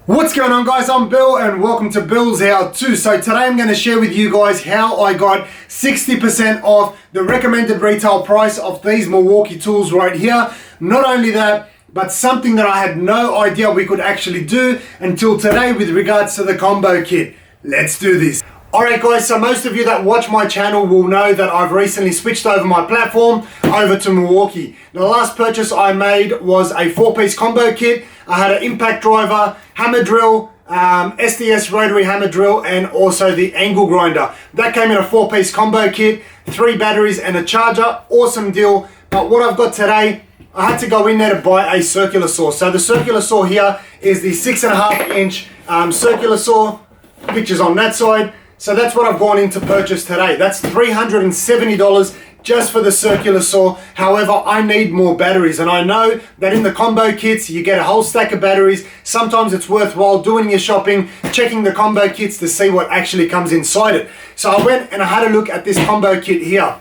What's going on, guys? I'm Bill and welcome to Bill's How To. So today I'm going to share with you guys how I got 60% off the recommended retail price of these Milwaukee tools right here. Not only that, but something that I had no idea we could actually do until today with regards to the combo kit. Let's do this. Alright guys, so most of you that watch my channel will know that I've recently switched over my platform over to Milwaukee. The last purchase I made was a 4-piece combo kit. I had an impact driver, hammer drill, SDS rotary hammer drill, and also the angle grinder. That came in a 4-piece combo kit, 3 batteries and a charger. Awesome deal. But what I've got today, I had to go in there to buy a circular saw. So the circular saw here is the 6.5 inch circular saw, pictures on that side. So that's what I've gone in to purchase today. That's $370 just for the circular saw. However, I need more batteries, and I know that in the combo kits you get a whole stack of batteries. Sometimes it's worthwhile doing your shopping, checking the combo kits to see what actually comes inside it. So I went and I had a look at this combo kit here.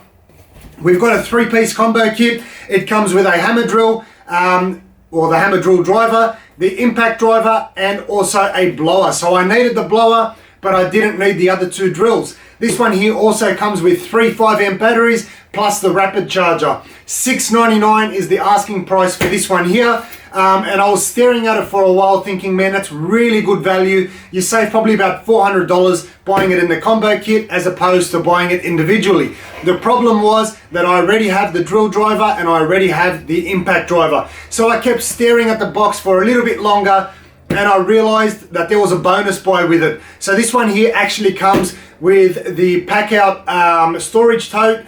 We've got a 3-piece combo kit. It comes with a hammer drill, or the hammer drill driver, the impact driver, and also a blower. So I needed the blower, but I didn't need the other 2 drills. This one here also comes with 3 5-amp batteries plus the rapid charger. $6.99 is the asking price for this one here. And I was staring at it for a while thinking, man, that's really good value. You save probably about $400 buying it in the combo kit as opposed to buying it individually. The problem was that I already have the drill driver and I already have the impact driver. So I kept staring at the box for a little bit longer, and I realized that there was a bonus buy with it. So this one here actually comes with the pack out storage tote,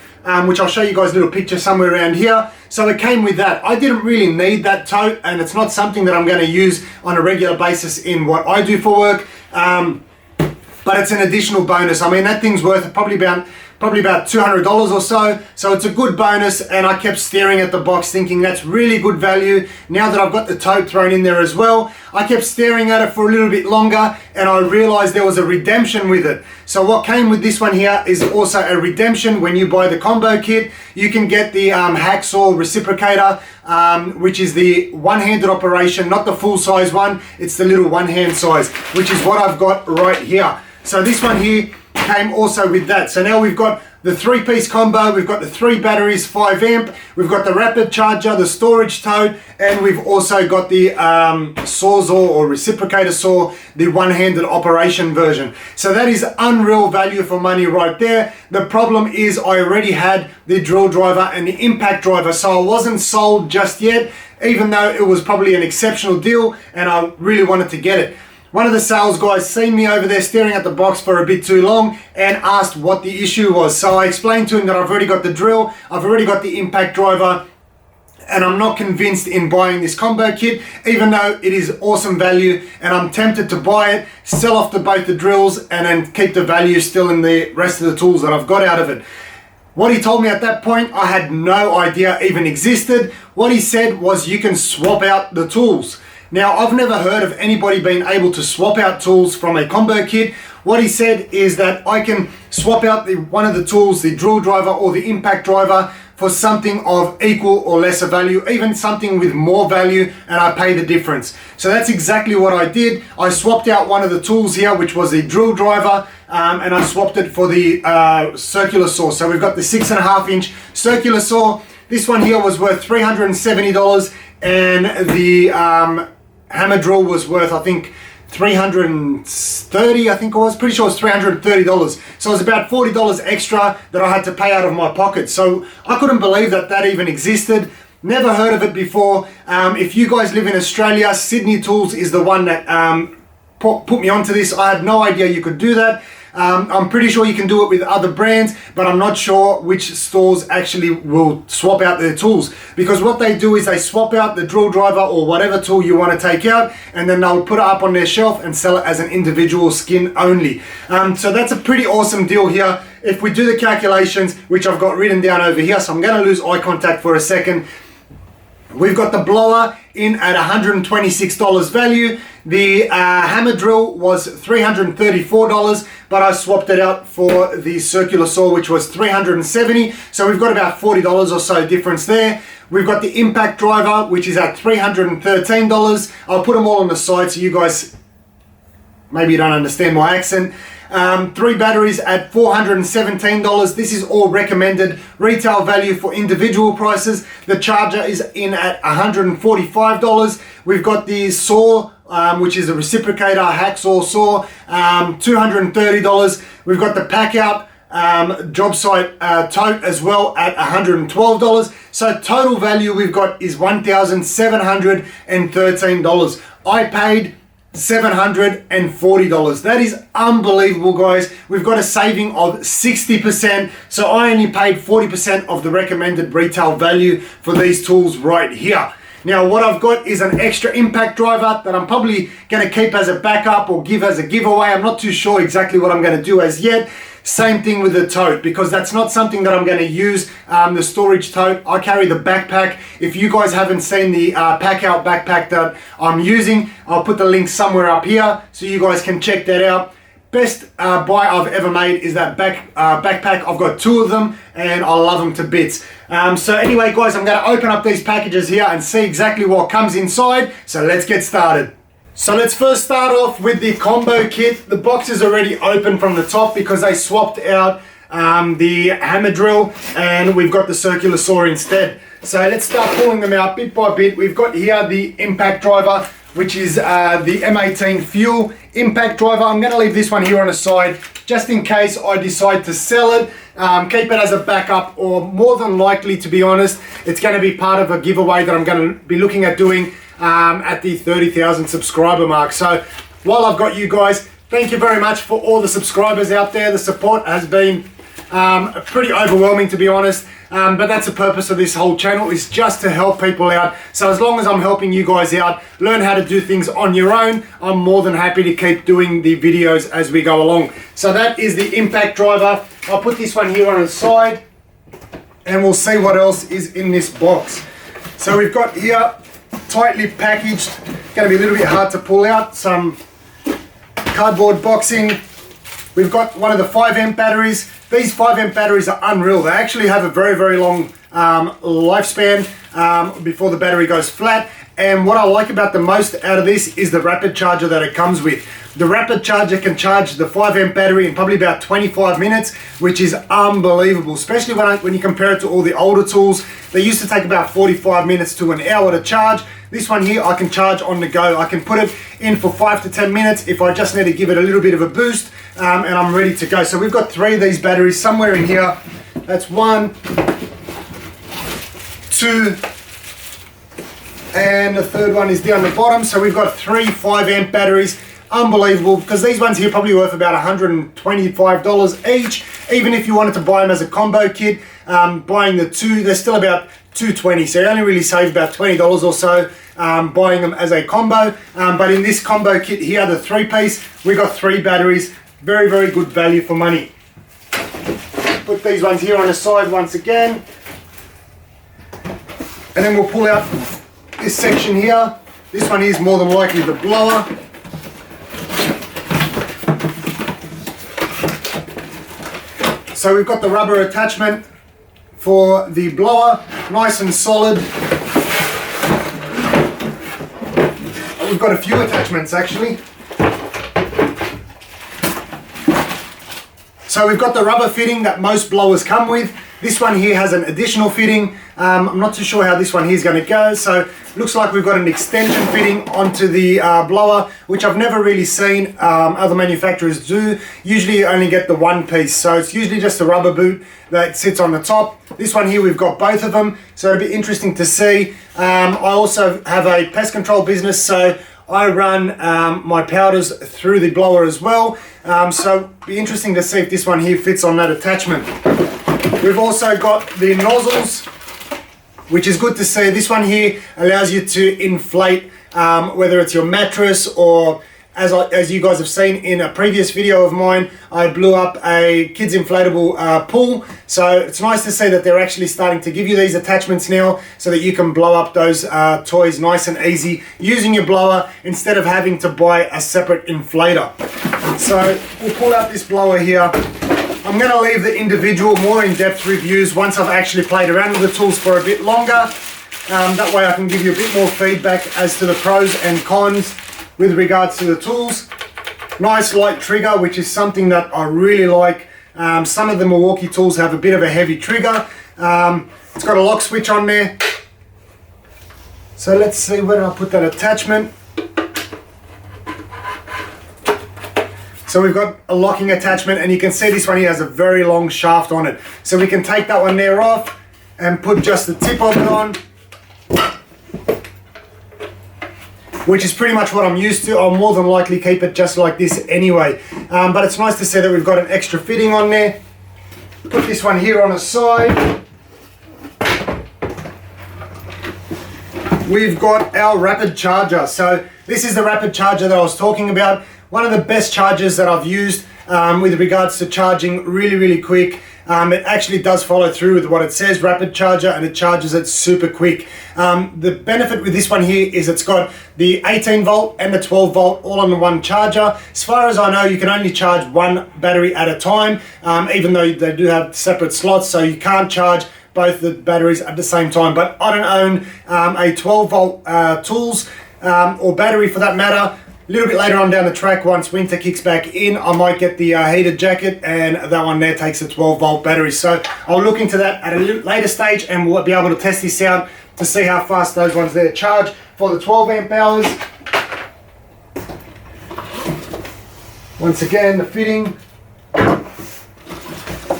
which I'll show you guys a little picture somewhere around here. So it came with that. I didn't really need that tote, and it's not something that I'm going to use on a regular basis in what I do for work, but it's an additional bonus. I mean, that thing's worth probably about $200 or so. So it's a good bonus, and I kept staring at the box thinking that's really good value. Now that I've got the tote thrown in there as well, I kept staring at it for a little bit longer, and I realized there was a redemption with it. So what came with this one here is also a redemption. When you buy the combo kit, you can get the hacksaw reciprocator, which is the one-handed operation, not the full-size one. It's the little one-hand size, which is what I've got right here. So this one here came also with that. So now we've got the 3-piece combo, we've got the 3 batteries, 5-amp, we've got the rapid charger, the storage tote, and we've also got the sawzall or reciprocator saw, the one-handed operation version. So that is unreal value for money right there. The problem is I already had the drill driver and the impact driver, so I wasn't sold just yet, even though it was probably an exceptional deal and I really wanted to get it. One of the sales guys seen me over there staring at the box for a bit too long and asked what the issue was. So I explained to him that I've already got the drill, I've already got the impact driver, and I'm not convinced in buying this combo kit, even though it is awesome value, and I'm tempted to buy it, sell off both the drills, and then keep the value still in the rest of the tools that I've got out of it. What he told me at that point, I had no idea even existed. What he said was you can swap out the tools. Now, I've never heard of anybody being able to swap out tools from a combo kit. What he said is that I can swap out one of the tools, the drill driver or the impact driver, for something of equal or lesser value, even something with more value, and I pay the difference. So that's exactly what I did. I swapped out one of the tools here, which was the drill driver, and I swapped it for the circular saw. So we've got the 6.5 inch circular saw. This one here was worth $370, and the hammer drill was worth, I think, $330, I think it was. Pretty sure it was $330. So it was about $40 extra that I had to pay out of my pocket. So I couldn't believe that that even existed. Never heard of it before. If you guys live in Australia, Sydney Tools is the one that put me onto this. I had no idea you could do that. I'm pretty sure you can do it with other brands, but I'm not sure which stores actually will swap out their tools, because what they do is they swap out the drill driver or whatever tool you want to take out, and then they'll put it up on their shelf and sell it as an individual skin only. So that's a pretty awesome deal here. If we do the calculations, which I've got written down over here, so I'm going to lose eye contact for a second. We've got the blower in at $126 value. The hammer drill was $334, but I swapped it out for the circular saw, which was $370. So we've got about $40 or so difference there. We've got the impact driver, which is at $313. I'll put them all on the side so you guys maybe you don't understand my accent. 3 batteries at $417. This is all recommended retail value for individual prices. The charger is in at $145. We've got the saw, which is a reciprocator hacksaw saw, $230. We've got the pack out job site tote as well at $112. So total value we've got is $1,713. I paid $740. That is unbelievable, guys. We've got a saving of 60%. So I only paid 40% of the recommended retail value for these tools right here. Now what I've got is an extra impact driver that I'm probably going to keep as a backup or give as a giveaway. I'm not too sure exactly what I'm going to do as yet. Same thing with the tote, because that's not something that I'm going to use, the storage tote. I carry the backpack. If you guys haven't seen the pack out backpack that I'm using, I'll put the link somewhere up here so you guys can check that out. Best buy I've ever made is that backpack. I've got 2 of them and I love them to bits. So anyway, guys, I'm going to open up these packages here and see exactly what comes inside. So let's get started. So let's first start off with the combo kit. The box is already open from the top because they swapped out the hammer drill and we've got the circular saw instead. So let's start pulling them out bit by bit. We've got here the impact driver, which is the M18 fuel impact driver. I'm going to leave this one here on the side just in case I decide to sell it. Keep it as a backup, or more than likely, to be honest, it's going to be part of a giveaway that I'm going to be looking at doing at the 30,000 subscriber mark. So while I've got you guys, thank you very much for all the subscribers out there. The support has been pretty overwhelming, to be honest, but that's the purpose of this whole channel, is just to help people out. So as long as I'm helping you guys out learn how to do things on your own, I'm more than happy to keep doing the videos as we go along. So that is the impact driver. I'll put this one here on the side and we'll see what else is in this box. So we've got here, tightly packaged, going to be a little bit hard to pull out, some cardboard boxing. We've got one of the 5 amp batteries. These 5 amp batteries are unreal. They actually have a very, very long lifespan before the battery goes flat. And what I like about the most out of this is the rapid charger that it comes with. The rapid charger can charge the 5 amp battery in probably about 25 minutes, which is unbelievable, especially when you compare it to all the older tools. They used to take about 45 minutes to an hour to charge. This one here, I can charge on the go. I can put it in for 5 to 10 minutes if I just need to give it a little bit of a boost, and I'm ready to go. So we've got 3 of these batteries somewhere in here. That's 1, 2, and the third one is down the bottom. So we've got 3 5 amp batteries. Unbelievable, because these ones here probably worth about $125 each. Even if you wanted to buy them as a combo kit, buying the 2, they're still about $220, so you only really save about $20 or so buying them as a combo. But in this combo kit here, the 3-piece, we got 3 batteries. Very, very good value for money. Put these ones here on the side once again, and then we'll pull out this section here. This one is more than likely the blower. So we've got the rubber attachment for the blower, nice and solid. We've got a few attachments actually. So we've got the rubber fitting that most blowers come with. This one here has an additional fitting. I'm not too sure how this one here is going to go. So looks like we've got an extension fitting onto the blower, which I've never really seen other manufacturers do. Usually you only get the 1 piece. So it's usually just a rubber boot that sits on the top. This one here, we've got both of them. So it'll be interesting to see. I also have a pest control business, so I run my powders through the blower as well. So it'll be interesting to see if this one here fits on that attachment. We've also got the nozzles, which is good to see. This one here allows you to inflate whether it's your mattress, or as you guys have seen in a previous video of mine, I blew up a kids inflatable pool. So it's nice to see that they're actually starting to give you these attachments now so that you can blow up those toys nice and easy using your blower instead of having to buy a separate inflator. So we'll pull out this blower here. I'm going to leave the individual more in-depth reviews once I've actually played around with the tools for a bit longer. That way I can give you a bit more feedback as to the pros and cons with regards to the tools. Nice light trigger, which is something that I really like. Some of the Milwaukee tools have a bit of a heavy trigger. It's got a lock switch on there. So let's see, where did I put that attachment? So we've got a locking attachment, and you can see this one here has a very long shaft on it. So we can take that one there off and put just the tip of it on, which is pretty much what I'm used to. I'll more than likely keep it just like this anyway. But it's nice to see that we've got an extra fitting on there. Put this one here on the side. We've got our rapid charger. So this is the rapid charger that I was talking about. One of the best chargers that I've used with regards to charging really quick. It actually does follow through with what it says, rapid charger, and it charges it super quick. The benefit with this one here is it's got the 18 volt and the 12 volt all on the one charger. As far as I know, you can only charge one battery at a time, even though they do have separate slots, so you can't charge both the batteries at the same time. But I don't own a 12 volt tools or battery for that matter. A little bit later on down the track, once winter kicks back in, I might get the heated jacket, and that one there takes a 12 volt battery. So I'll look into that at a later stage, and we'll be able to test this out to see how fast those ones there charge for the 12 amp hours. Once again, the fitting.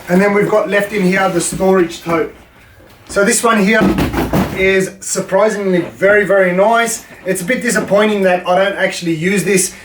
And then we've got left in here the storage tote. So this one here is surprisingly very nice. It's a bit disappointing that I don't actually use this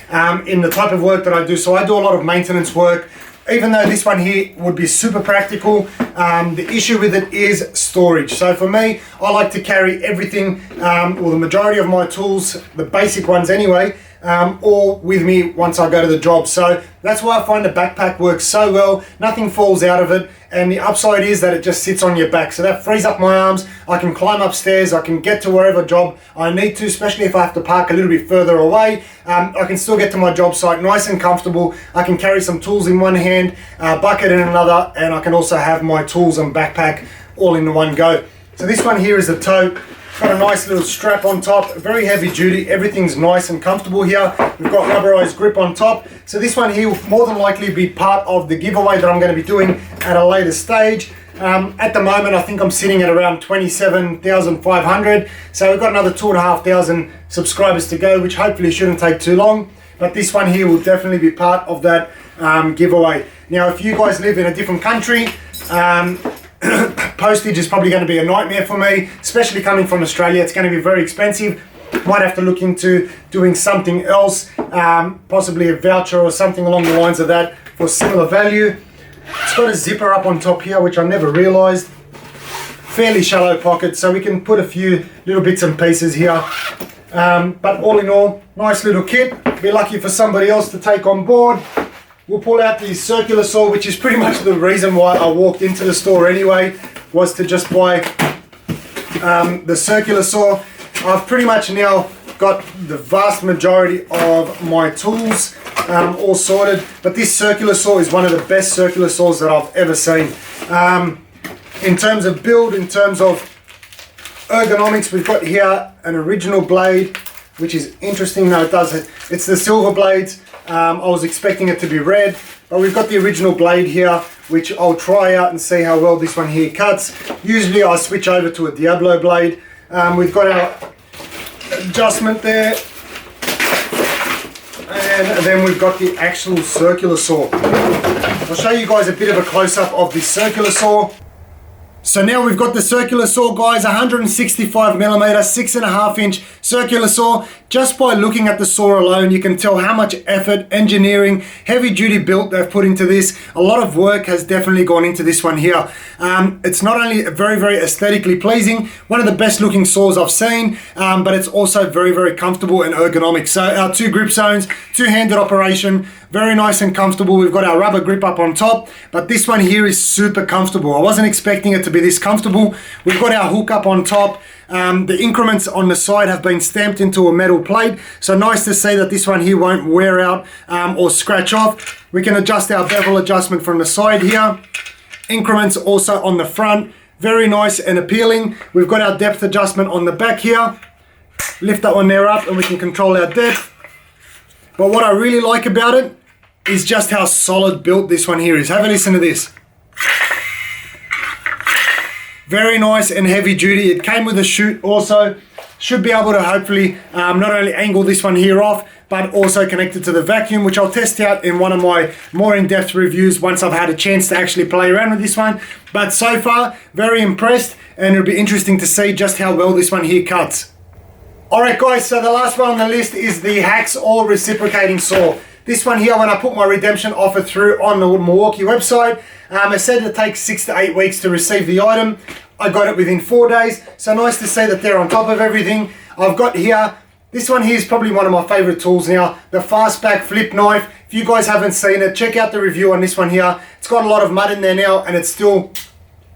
in the type of work that I do. So I do a lot of maintenance work. Even though this one here would be super practical, the issue with it is storage. So for me, I like to carry everything, or the majority of my tools, the basic ones anyway, all with me once I go to the job. So that's why I find the backpack works so well. Nothing falls out of it, and the upside is that it just sits on your back. So that frees up my arms. I can climb upstairs, I can get to wherever job I need to, especially if I have to park a little bit further away. I can still get to my job site nice and comfortable. I can carry some tools in one hand, bucket in another, and I can also have my tools and backpack all in one go. So this one here is the tote. Got a nice little strap on top, very heavy duty, everything's nice and comfortable here. We've got rubberized grip on top. So this one here will more than likely be part of the giveaway that I'm going to be doing at a later stage. At the moment, I think I'm sitting at around 27,500. So we've got another 2,500 subscribers to go, which hopefully shouldn't take too long. But this one here will definitely be part of that giveaway. Now, if you guys live in a different country, postage is probably going to be a nightmare for me, especially coming from Australia. It's going to be very expensive. Might have to look into doing something else, possibly a voucher or something along the lines of that for similar value. It's got a zipper up on top here, which I never realized. Fairly shallow pocket, so we can put a few little bits and pieces here. But all in all, nice little kit. Be lucky for somebody else to take on board. We'll pull out the circular saw, which is pretty much the reason why I walked into the store anyway, was to just buy the circular saw. I've pretty much now got the vast majority of my tools all sorted, but this circular saw is one of the best circular saws that I've ever seen. In terms of build, in terms of ergonomics, we've got here an original blade, which is interesting. Now it does it. It's the silver blades. I was expecting it to be red, but we've got the original blade here, which I'll try out and see how well this one here cuts. Usually I switch over to a Diablo blade. We've got our adjustment there, and then we've got the actual circular saw. I'll show you guys a bit of a close-up of this circular saw. So now we've got the circular saw, guys, 165 millimeter, 6.5 inch circular saw. Just by looking at the saw alone, you can tell how much effort, engineering, heavy duty built they've put into this. A lot of work has definitely gone into this one here. It's not only very aesthetically pleasing, one of the best looking saws I've seen, but it's also very comfortable and ergonomic. So our two grip zones, two-handed operation, very nice and comfortable. We've got our rubber grip up on top, but this one here is super comfortable. I wasn't expecting it to be this comfortable. We've got our hook up on top. The increments on the side have been stamped into a metal plate, so nice to see that this one here won't wear out or scratch off. We can adjust our bevel adjustment from the side here. Increments also on the front, very nice and appealing. We've got our depth adjustment on the back here. Lift that one there up and we can control our depth. But what I really like about it is just how solid built this one here is. Have a listen to this. Very nice and heavy duty. It came with a chute also. Should be able to hopefully not only angle this one here off, but also connect it to the vacuum, which I'll test out in one of my more in-depth reviews once I've had a chance to actually play around with this one. But so far, very impressed, and it'll be interesting to see just how well this one here cuts. Alright guys, so the last one on the list is the Hacksaw reciprocating saw. This one here, when I put my redemption offer through on the Milwaukee website, it said it takes 6 to 8 weeks to receive the item. I got it within 4 days, so nice to see that they're on top of everything. I've got here, this one here is probably one of my favorite tools now, the Fastback Flip Knife. If you guys haven't seen it, check out the review on this one here. It's got a lot of mud in there now, and it still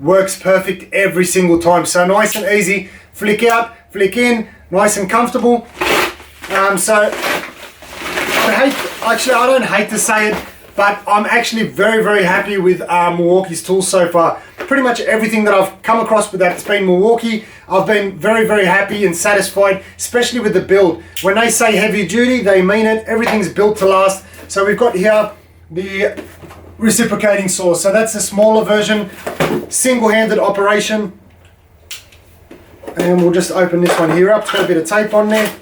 works perfect every single time. So nice and easy, flick out, flick in, nice and comfortable. I don't hate to say it, but I'm actually very happy with Milwaukee's tools so far. Pretty much everything that I've come across with that's been Milwaukee, I've been very happy and satisfied, especially with the build. When they say heavy duty, they mean it. Everything's built to last. So we've got here the reciprocating saw. So that's the smaller version, single-handed operation. And we'll just open this one here up. It's got a bit of tape on there.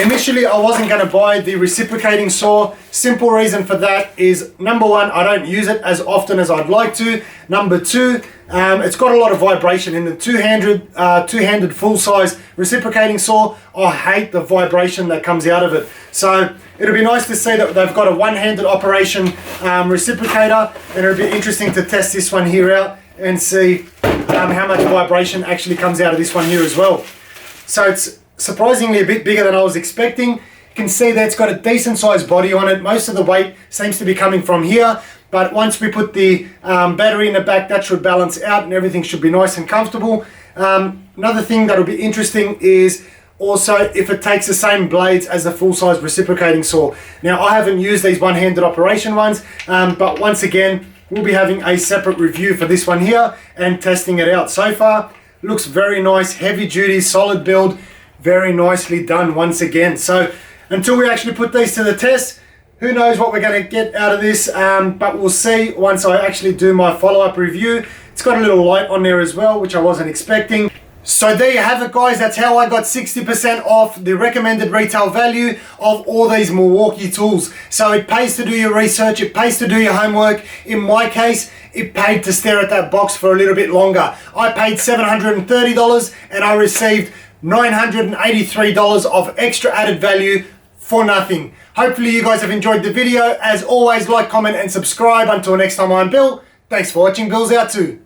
Initially, I wasn't going to buy the reciprocating saw. Simple reason for that is, number one, I don't use it as often as I'd like to. Number two, it's got a lot of vibration in the two-handed full-size reciprocating saw. I hate the vibration that comes out of it. So it'll be nice to see that they've got a one-handed operation reciprocator, and it'll be interesting to test this one here out and see how much vibration actually comes out of this one here as well. So it's surprisingly a bit bigger than I was expecting. You can see that it's got a decent sized body on it. Most of the weight seems to be coming from here, but once we put the battery in the back, that should balance out and everything should be nice and comfortable. Another thing that'll be interesting is also if it takes the same blades as the full-size reciprocating saw. Now, I haven't used these one-handed operation ones, but once again, we'll be having a separate review for this one here and testing it out. So far, looks very nice, heavy duty, solid build. Very nicely done once again. So until we actually put these to the test, who knows what we're going to get out of this, but we'll see once I actually do my follow-up review. It's got a little light on there as well, which I wasn't expecting. So there you have it guys, that's how I got 60% off the recommended retail value of all these Milwaukee tools. So it pays to do your research, it pays to do your homework. In my case, it paid to stare at that box for a little bit longer. I paid $730 and I received $983 of extra added value for nothing. Hopefully you guys have enjoyed the video. As always, like, comment and subscribe. Until next time, I'm Bill. Thanks for watching. Bill's out too.